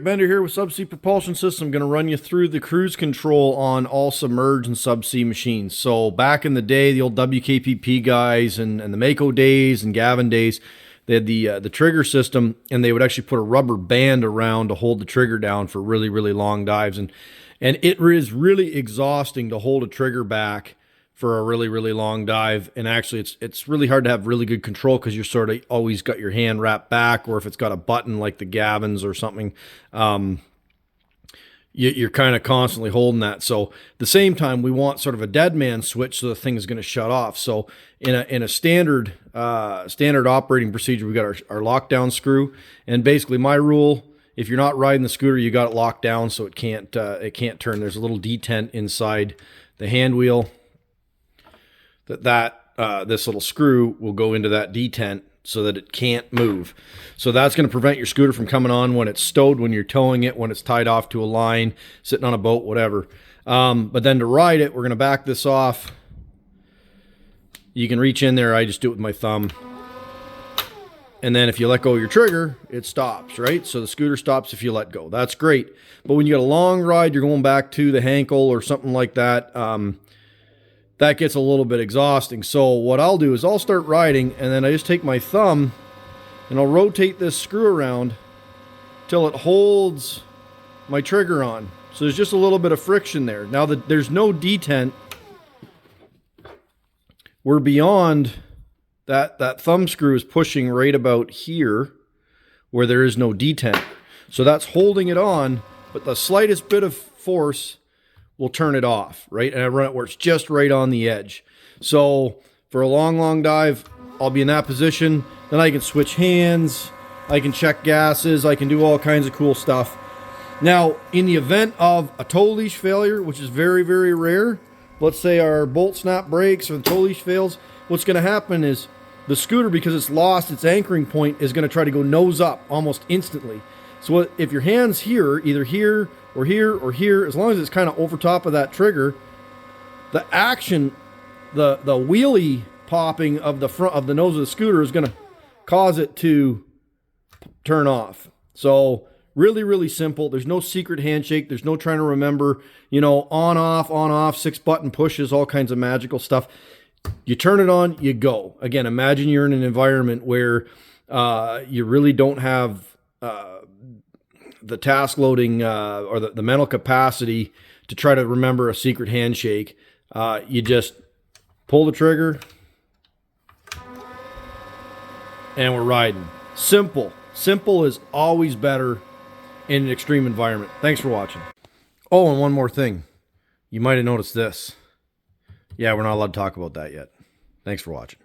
Bender here with SubSea Propulsion System. I'm going to run you through the cruise control on all submerged and SubSea machines. So back in the day, the old WKPP guys and the Mako days and Gavin days, they had the trigger system, and they would actually put a rubber band around to hold the trigger down for really, really long dives. And it is really exhausting to hold a trigger back for a really, really long dive. And actually it's really hard to have really good control because you're sort of always got your hand wrapped back, or if it's got a button like the Gavins or something, you're kind of constantly holding that. So at the same time, we want sort of a dead man switch so the thing is going to shut off. So in a standard operating procedure, we got our lockdown screw, and basically my rule, if you're not riding the scooter, you got it locked down so it can't turn. There's a little detent inside the hand wheel this little screw will go into that detent so that it can't move. So that's going to prevent your scooter from coming on when it's stowed, when you're towing it, when it's tied off to a line, sitting on a boat, whatever. But then to ride it, we're going to back this off. You can reach in there. I just do it with my thumb. And then if you let go of your trigger, it stops, right? So the scooter stops if you let go. That's great. But when you got a long ride, you're going back to the Hankel or something like that, that gets a little bit exhausting. So what I'll do is I'll start riding, and then I just take my thumb and I'll rotate this screw around till it holds my trigger on. So there's just a little bit of friction there. Now that there's no detent, we're beyond that thumb screw is pushing right about here where there is no detent. So that's holding it on, but the slightest bit of force will turn it off, right? And I run it where it's just right on the edge. So for a long, long dive, I'll be in that position. Then I can switch hands. I can check gases. I can do all kinds of cool stuff. Now, in the event of a tow leash failure, which is very, very rare, let's say our bolt snap breaks or the tow leash fails, what's going to happen is the scooter, because it's lost its anchoring point, is going to try to go nose up almost instantly. So if your hand's here, either here or here or here, as long as it's kind of over top of that trigger, the action, the wheelie popping of the front of the nose of the scooter is going to cause it to turn off. So really, really simple. There's no secret handshake. There's no trying to remember, on, off, 6 button pushes, all kinds of magical stuff. You turn it on, you go. Again, imagine you're in an environment where you really don't have the task loading or the mental capacity to try to remember a secret handshake. You just pull the trigger and we're riding. Simple is always better in an extreme environment. Thanks for watching. Oh, and one more thing, you might have noticed this. Yeah, we're not allowed to talk about that yet. Thanks for watching.